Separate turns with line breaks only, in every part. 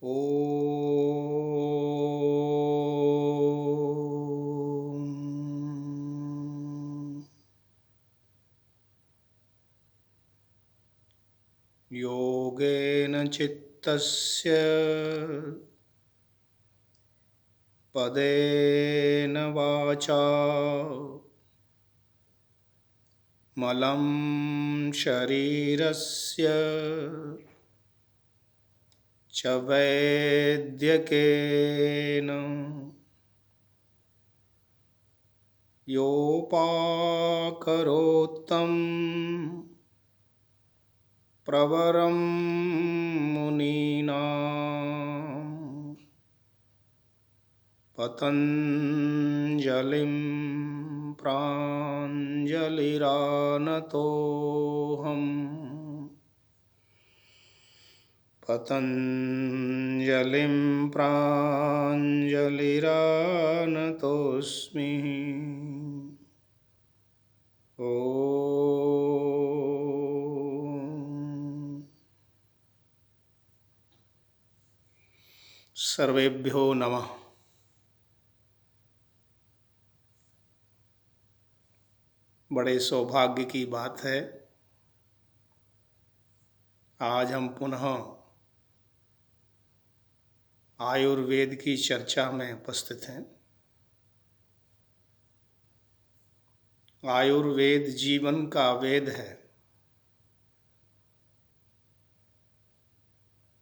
ॐ योगेन चित्तस्य पदेन वाचा मलं शरीरस्य च वैद्यकेन योपाकरोत्तं प्रवरं मुनीनां पतञ्जलिं प्राञ्जलिरानतोऽहम् पतञ्जलिं प्राञ्जलिरानतोऽस्मि। ॐ सर्वेभ्यो नमः। बड़े सौभाग्य की बात है, आज हम पुनः आयुर्वेद की चर्चा में उपस्थित हैं। आयुर्वेद जीवन का वेद है।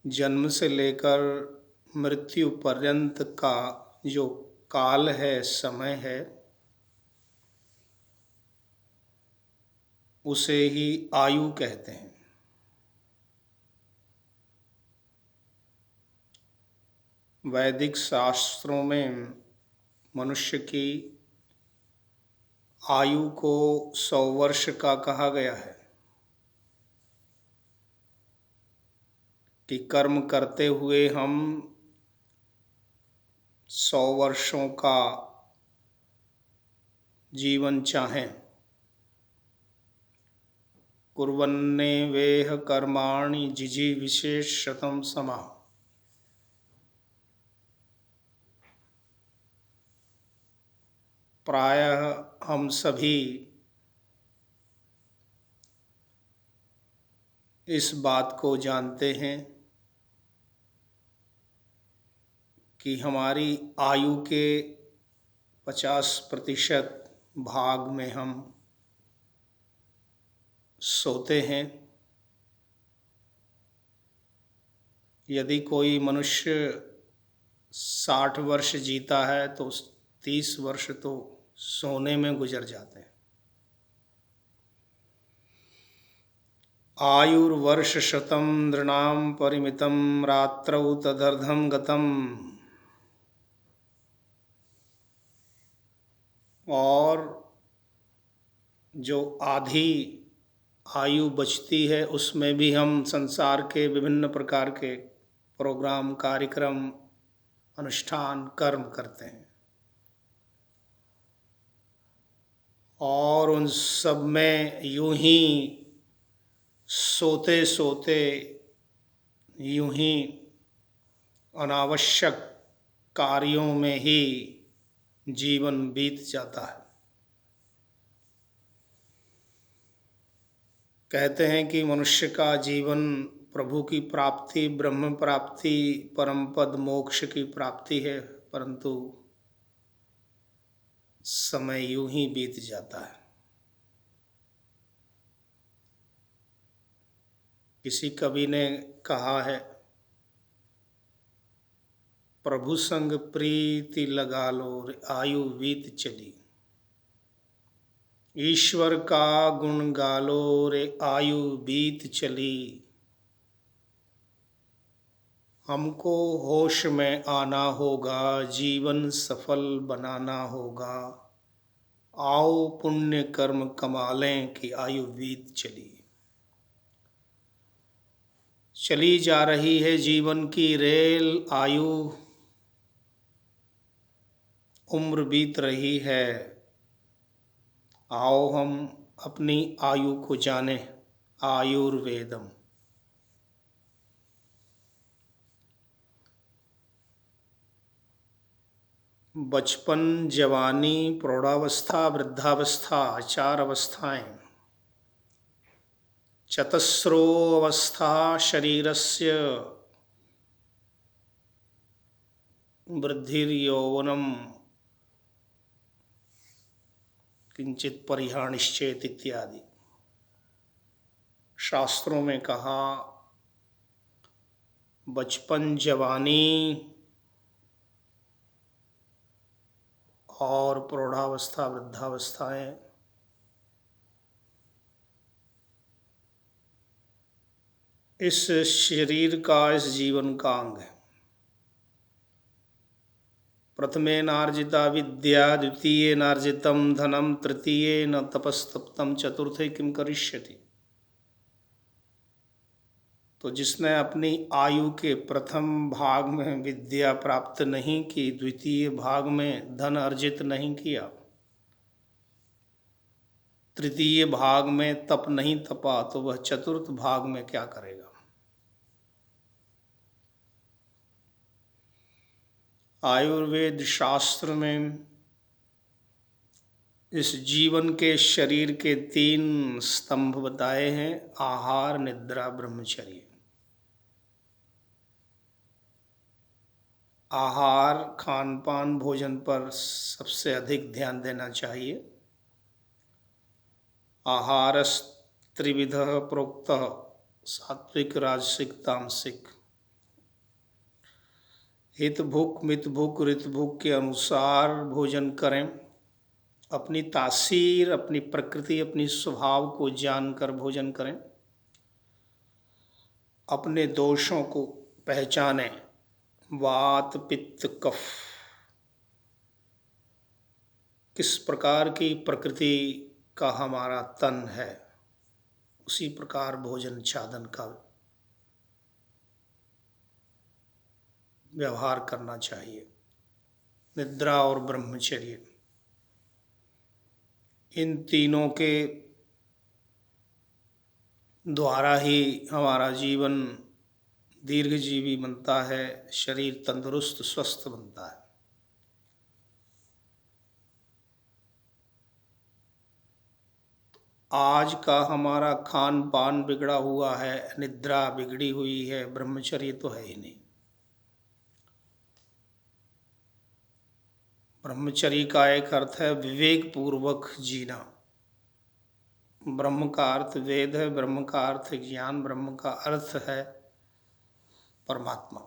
जन्म से लेकर मृत्यु पर्यंत का जो काल है, समय है, उसे ही आयु कहते हैं। वैदिक शास्त्रों में मनुष्य की आयु को 100 वर्ष का कहा गया है कि कर्म करते हुए हम 100 वर्षों का जीवन चाहें। कुर्वन्ने वेह कर्माणि जिजीविषेः शतं समाः। प्रायः हम सभी इस बात को जानते हैं कि हमारी आयु के 50% भाग में हम सोते हैं। यदि कोई मनुष्य 60 वर्ष जीता है तो 30 वर्ष तो सोने में गुजर जाते हैं। आयुर्वर्ष शतं नृणां परिमितं रात्रौ तदर्धं गतम्। और जो आधी आयु बचती है उसमें भी हम संसार के विभिन्न प्रकार के प्रोग्राम, कार्यक्रम, अनुष्ठान, कर्म करते हैं और उन सब में यूं ही सोते सोते यूं ही अनावश्यक कार्यों में ही जीवन बीत जाता है। कहते हैं कि मनुष्य का जीवन प्रभु की प्राप्ति, ब्रह्म प्राप्ति, परम पद मोक्ष की प्राप्ति है, परंतु समय यूं ही बीत जाता है। किसी कवि ने कहा है, प्रभु संग प्रीति लगा लो रे आयु बीत चली। ईश्वर का गुण गालो रे आयु बीत चली। हमको होश में आना होगा, जीवन सफल बनाना होगा। आओ पुण्य कर्म कमा लें कि आयु बीत चली। चली जा रही है जीवन की रेल, आयु उम्र बीत रही है। आओ हम अपनी आयु को जाने। आयुर्वेदम। बचपन, जवानी, प्रौढ़ावस्था, वृद्धावस्था, 4 अवस्थाएं। चतस्रो अवस्था शरीरस्य वृद्धिर्यौवनम किंचित परिहानिश्चेत इत्यादि। शास्त्रों में कहा बचपन, जवानी और प्रौढ़ावस्था, वृद्धावस्थाएं। इस शरीर का, इस जीवन का अंग है। प्रथमेनार्जिता विद्या, द्वितीयेनार्जितं धनम, तृतीयेन तपस्तप्तं, चतुर्थे किम करिष्यति। तो जिसने अपनी आयु के प्रथम भाग में विद्या प्राप्त नहीं की, द्वितीय भाग में धन अर्जित नहीं किया, तृतीय भाग में तप नहीं तपा, तो वह चतुर्थ भाग में क्या करेगा। आयुर्वेद शास्त्र में इस जीवन के शरीर के 3 स्तंभ बताए हैं: आहार, निद्रा, ब्रह्मचर्य। आहार, खान पान, भोजन पर सबसे अधिक ध्यान देना चाहिए। आहारस्त्रिविधः प्रोक्तः, सात्विक, राजसिक, तामसिक। हित भुक, मित भुक, ऋत भुक के अनुसार भोजन करें। अपनी तासीर, अपनी प्रकृति, अपनी स्वभाव को जानकर भोजन करें। अपने दोषों को पहचानें। वात, पित्त, कफ, किस प्रकार की प्रकृति का हमारा तन है, उसी प्रकार भोजन छादन का व्यवहार करना चाहिए। निद्रा और ब्रह्मचर्य, इन तीनों के द्वारा ही हमारा जीवन दीर्घजीवी बनता है, शरीर तंदुरुस्त स्वस्थ बनता है। आज का हमारा खान पान बिगड़ा हुआ है, निद्रा बिगड़ी हुई है, ब्रह्मचर्य तो है ही नहीं। ब्रह्मचर्य का एक अर्थ है विवेक पूर्वक जीना। ब्रह्म का अर्थ वेद है, ब्रह्म का अर्थ ज्ञान, ब्रह्म का अर्थ है परमात्मा।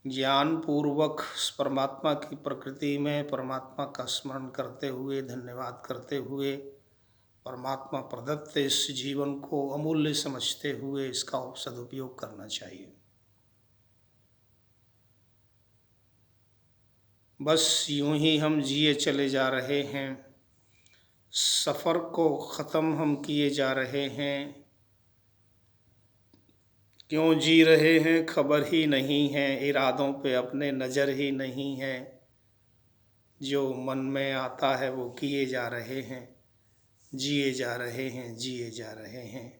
ज्ञान पूर्वक परमात्मा की प्रकृति में परमात्मा का स्मरण करते हुए, धन्यवाद करते हुए, परमात्मा प्रदत्त इस जीवन को अमूल्य समझते हुए इसका सदुपयोग करना चाहिए। बस यूं ही हम जिए चले जा रहे हैं, सफ़र को ख़त्म हम किए जा रहे हैं। क्यों जी रहे हैं खबर ही नहीं है, इरादों पे अपने नज़र ही नहीं है। जो मन में आता है वो किए जा रहे हैं, जिए जा रहे हैं, जिए जा रहे हैं।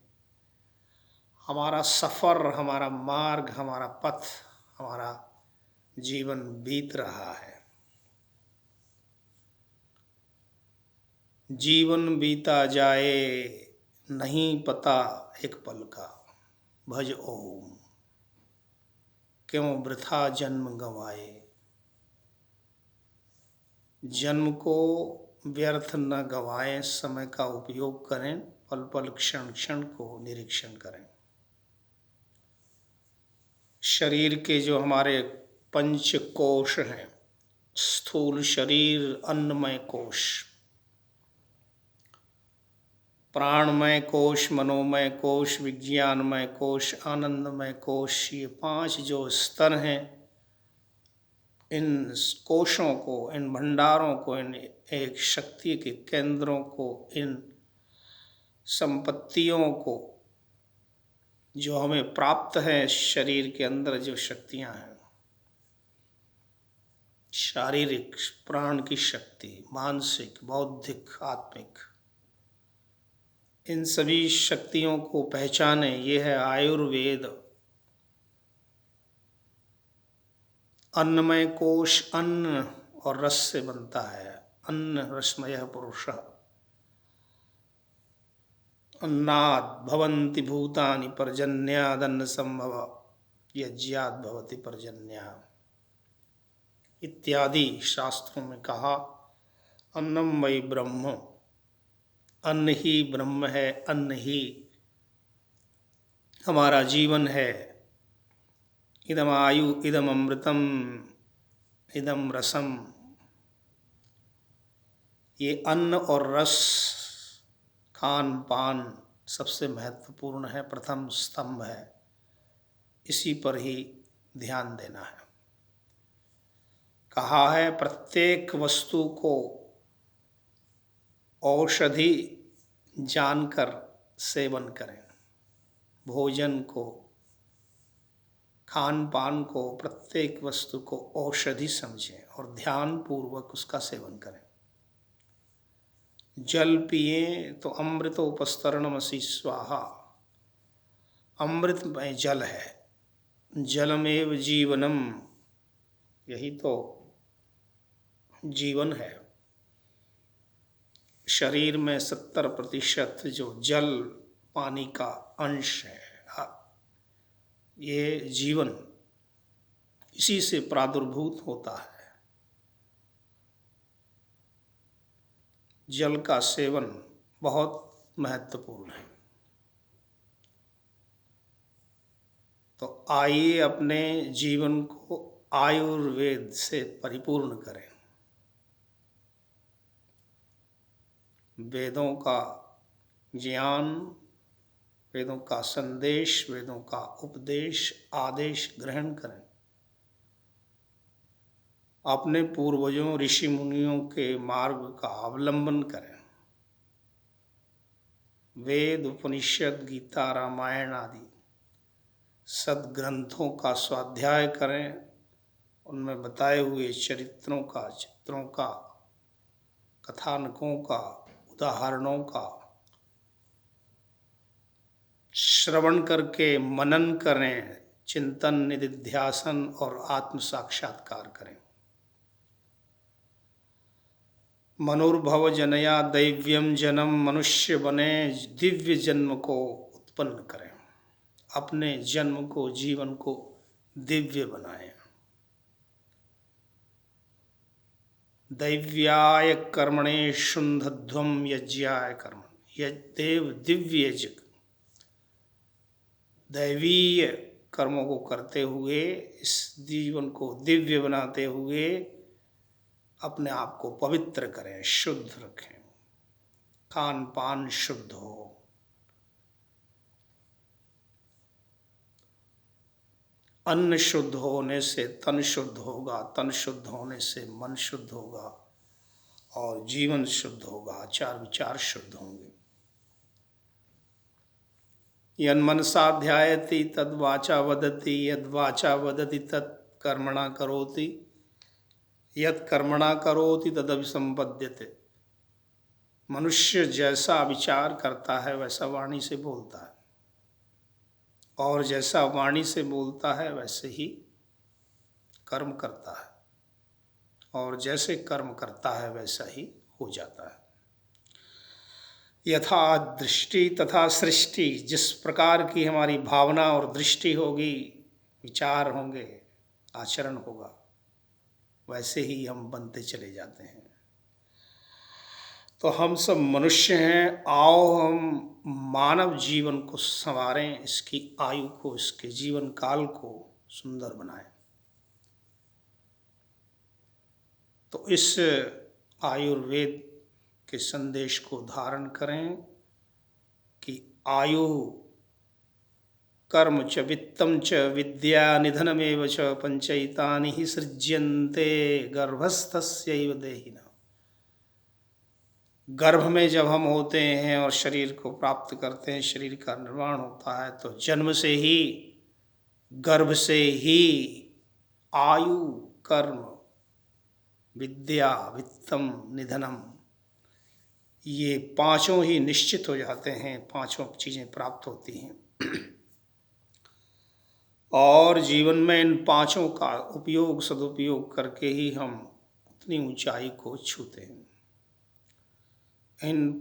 हमारा सफ़र, हमारा मार्ग, हमारा पथ, हमारा जीवन बीत रहा है। जीवन बीता जाए नहीं पता एक पल का, भज ओम क्यों वृथा जन्म गंवाए। जन्म को व्यर्थ न गंवाएं, समय का उपयोग करें, पल पल क्षण क्षण को निरीक्षण करें। शरीर के जो हमारे 5 कोश हैं, स्थूल शरीर, अन्नमय कोश, प्राणमय कोश, मनोमय कोश, विज्ञानमय कोश, आनंदमय कोश, ये 5 जो स्तर हैं, इन कोशों को, इन भंडारों को, इन एक शक्ति के केंद्रों को, इन संपत्तियों को जो हमें प्राप्त है, शरीर के अंदर जो शक्तियां हैं, शारीरिक प्राण की शक्ति, मानसिक, बौद्धिक, आत्मिक, इन सभी शक्तियों को पहचाने। ये है आयुर्वेद। अन्नमय कोश अन्न और रस से बनता है। अन्न रसमय पुरुष। अन्नात् भवन्ति भूतानि पर्जन्यादन्न संभव यज्ञात् भवति पर्जन्य इत्यादि शास्त्रों में कहा। अन्नम वै ब्रह्म, अन्न ही ब्रह्म है, अन्न ही हमारा जीवन है। इदम आयु इदम अमृतम इदम रसम, ये अन्न और रस खान पान सबसे महत्वपूर्ण है, प्रथम स्तंभ है। इसी पर ही ध्यान देना है। कहा है प्रत्येक वस्तु को औषधि जानकर सेवन करें। भोजन को, खान पान को, प्रत्येक वस्तु को औषधि समझें और ध्यान पूर्वक उसका सेवन करें। जल पिए तो अमृतोपस्तरणमसि स्वाहा, अमृत में जल है। जलमेव जीवनम, यही तो जीवन है। शरीर में 70% जो जल पानी का अंश है, ये जीवन इसी से प्रादुर्भूत होता है। जल का सेवन बहुत महत्वपूर्ण है। तो आइए अपने जीवन को आयुर्वेद से परिपूर्ण करें। वेदों का ज्ञान, वेदों का संदेश, वेदों का उपदेश आदेश ग्रहण करें। अपने पूर्वजों ऋषि मुनियों के मार्ग का अवलंबन करें। वेद उपनिषद गीता रामायण आदि सद्ग्रंथों का स्वाध्याय करें। उनमें बताए हुए चरित्रों का, चित्रों का, कथानकों का, उदाहरणों का श्रवण करके मनन करें, चिंतन निधिध्यासन और आत्म साक्षात्कार करें। मनुर्भव जनया दैव्यम जन्म, मनुष्य बने दिव्य जन्म को उत्पन्न करें। अपने जन्म को, जीवन को दिव्य बनाएं। दैव्याय कर्मणे शुंधध्वम यज्ञाय कर्म, देव दिव्य यज्ञ, दैवीय कर्मों को करते हुए, इस जीवन को दिव्य बनाते हुए अपने आप को पवित्र करें, शुद्ध रखें। खान पान शुद्ध हो। अन्न शुद्ध होने से तन शुद्ध होगा, तन शुद्ध होने से मन शुद्ध होगा और जीवन शुद्ध होगा, आचार विचार शुद्ध होंगे। यन्मनसा ध्यायति तद्वाचा वदति, यद्वाचा वदति तत्कर्मणा करोति, यत्कर्मणा करोति तदभिसंपद्यते। मनुष्य जैसा विचार करता है वैसा वाणी से बोलता है, और जैसा वाणी से बोलता है वैसे ही कर्म करता है, और जैसे कर्म करता है वैसा ही हो जाता है। यथा दृष्टि तथा सृष्टि, जिस प्रकार की हमारी भावना और दृष्टि होगी, विचार होंगे, आचरण होगा, वैसे ही हम बनते चले जाते हैं। तो हम सब मनुष्य हैं। आओ हम मानव जीवन को संवारें, इसकी आयु को, इसके जीवन काल को सुंदर बनाएं। तो इस आयुर्वेद के संदेश को धारण करें कि आयु कर्म च वित्तम च विद्या निधनमेव च पंचैतानि हि सृज्यन्ते गर्भस्थस्यैव देहिना। गर्भ में जब हम होते हैं और शरीर को प्राप्त करते हैं, शरीर का निर्माण होता है, तो जन्म से ही, गर्भ से ही आयु कर्म विद्या वित्तम निधनम, ये पांचों ही निश्चित हो जाते हैं। पांचों चीज़ें प्राप्त होती हैं। और जीवन में इन पांचों का उपयोग सदुपयोग करके ही हम उतनी ऊंचाई को छूते हैं। इन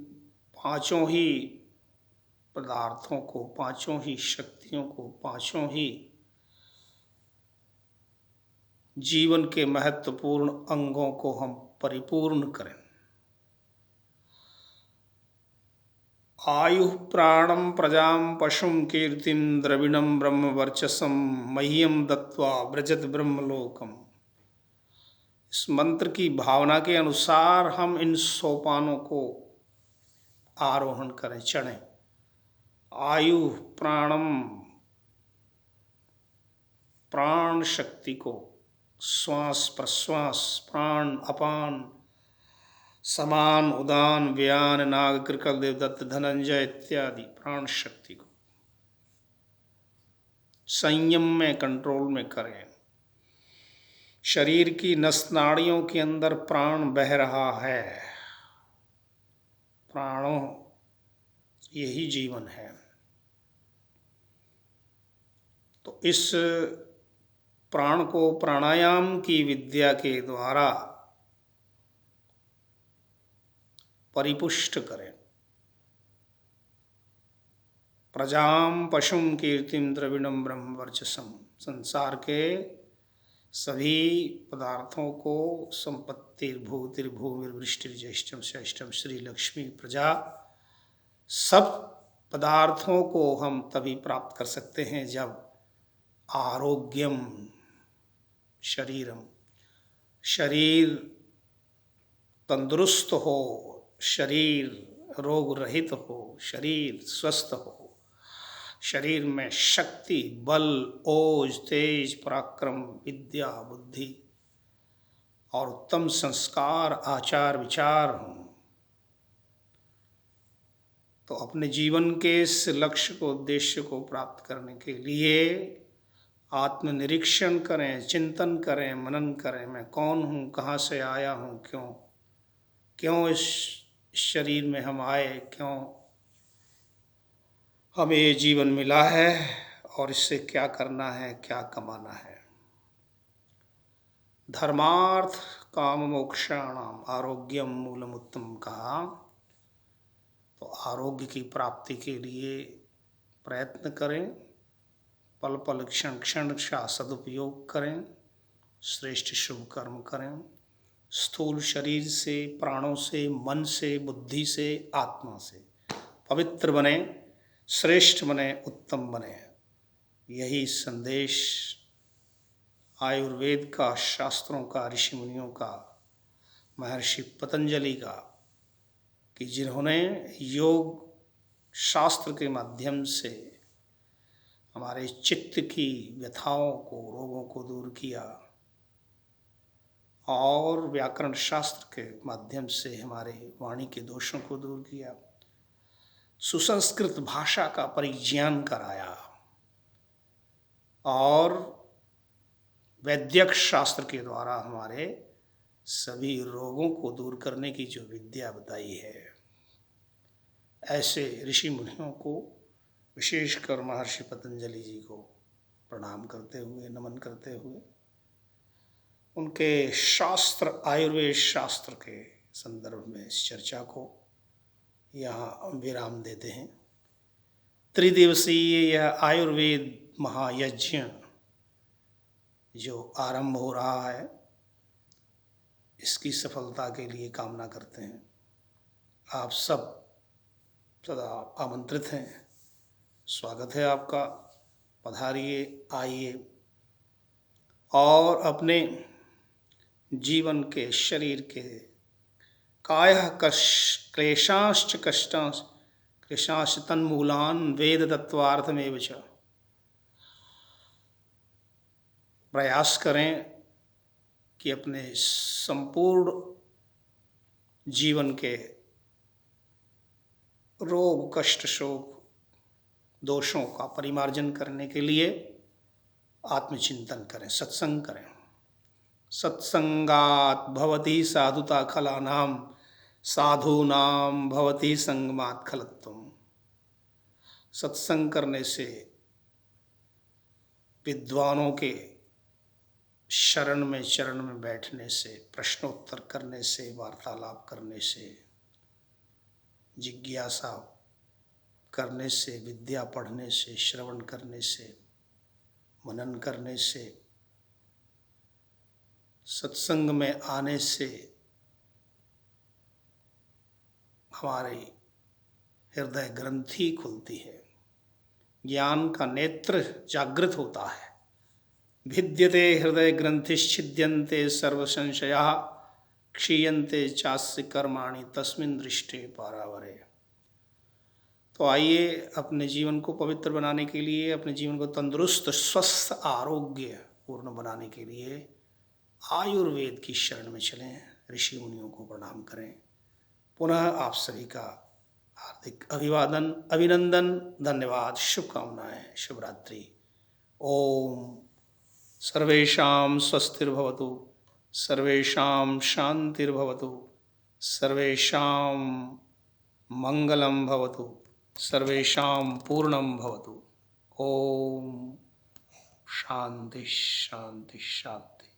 पांचों ही पदार्थों को, पांचों ही शक्तियों को, पांचों ही जीवन के महत्वपूर्ण अंगों को हम परिपूर्ण करें। आयु प्राणम प्रजाम पशुम कीर्तिम द्रविणम ब्रह्म वर्चसम मह्यम दत्वा व्रजत ब्रह्मलोकम। इस मंत्र की भावना के अनुसार हम इन सोपानों को आरोहण करें, चढ़ें। आयु प्राणम, प्राण शक्ति को, श्वास प्रश्वास, प्राण अपान, समान उदान व्यान नाग कृकल देवदत्त धनंजय इत्यादि प्राण शक्ति को संयम में, कंट्रोल में करें। शरीर की नस नाड़ियों के अंदर प्राण बह रहा है, प्राणों यही जीवन है। तो इस प्राण को प्राणायाम की विद्या के द्वारा परिपुष्ट करें। प्रजाम पशुम कीर्तिम द्रविणम ब्रह्म वर्चसम। संसार के सभी पदार्थों को संपत्तिर्भूतिर्भूमिर्वृष्टिर्ज्येष्ठम श्रेष्ठम श्री लक्ष्मी प्रजा, सब पदार्थों को हम तभी प्राप्त कर सकते हैं जब आरोग्यम शरीरम, शरीर तंदुरुस्त हो, शरीर रोग रहित हो, शरीर स्वस्थ हो, शरीर में शक्ति, बल, ओज, तेज, पराक्रम, विद्या, बुद्धि और उत्तम संस्कार, आचार विचार हों। तो अपने जीवन के इस लक्ष्य को, उद्देश्य को प्राप्त करने के लिए आत्मनिरीक्षण करें, चिंतन करें, मनन करें। मैं कौन हूँ, कहाँ से आया हूँ, क्यों इस शरीर में हम आए, क्यों हमें ये जीवन मिला है और इससे क्या करना है, क्या कमाना है। धर्मार्थ काम मोक्षाणाम आरोग्यम मूलम उत्तम कहा। तो आरोग्य की प्राप्ति के लिए प्रयत्न करें, पल पल क्षण क्षण का सदुपयोग करें, श्रेष्ठ शुभ कर्म करें। स्थूल शरीर से, प्राणों से, मन से, बुद्धि से, आत्मा से पवित्र बने, श्रेष्ठ बने, उत्तम बने। यही संदेश आयुर्वेद का, शास्त्रों का, ऋषि मुनियों का, महर्षि पतंजलि का, कि जिन्होंने योग शास्त्र के माध्यम से हमारे चित्त की व्यथाओं को, रोगों को दूर किया और व्याकरण शास्त्र के माध्यम से हमारे वाणी के दोषों को दूर किया, सुसंस्कृत भाषा का परिज्ञान कराया और वैद्यक शास्त्र के द्वारा हमारे सभी रोगों को दूर करने की जो विद्या बताई है, ऐसे ऋषि मुनियों को, विशेषकर महर्षि पतंजलि जी को प्रणाम करते हुए, नमन करते हुए, उनके शास्त्र, आयुर्वेद शास्त्र के संदर्भ में इस चर्चा को यहाँ विराम देते हैं। त्रिदिवसीय यह आयुर्वेद महायज्ञ जो आरंभ हो रहा है, इसकी सफलता के लिए कामना करते हैं। आप सब सदा आमंत्रित हैं, स्वागत है आपका। पधारिए, आइए और अपने जीवन के, शरीर के कायः क्लेशांश्च कष्टांश्च क्लेशांश्च तन्मूलान् वेद तत्वार्थमेव च। प्रयास करें कि अपने संपूर्ण जीवन के रोग, कष्ट, शोक, दोषों का परिमार्जन करने के लिए आत्मचिंतन करें, सत्संग करें। सत्संगात भवति साधुता खलानाम, साधूनाम भवति संगमात खलत्वम। सत्संग करने से विद्वानों के शरण में चरण में बैठने से, प्रश्नोत्तर करने से, वार्तालाप करने से, जिज्ञासा करने से, विद्या पढ़ने से, श्रवण करने से, मनन करने से, सत्संग में आने से हमारी हृदय ग्रंथि खुलती है, ज्ञान का नेत्र जागृत होता है। भिद्यते हृदय ग्रंथिश्छिद्यन्ते सर्व संशयाः क्षीयन्ते चास्य कर्माणि तस्मिन् दृष्टे पारावरे। तो आइए अपने जीवन को पवित्र बनाने के लिए, अपने जीवन को तंदुरुस्त, स्वस्थ, आरोग्य पूर्ण बनाने के लिए आयुर्वेद की शरण में चलें, ऋषि मुनियों को प्रणाम करें। पुनः आप सभी का हार्दिक अभिवादन, अभिनंदन, धन्यवाद, शुभकामनाएं, शुभरात्रि। ओम सर्वेषां स्वस्तिर्भवतु, सर्वेषां शांतिर्भवतु, सर्वेषां मंगलं भवतु, सर्वेषां पूर्णं भवतु। ओम शांति शांति शांति।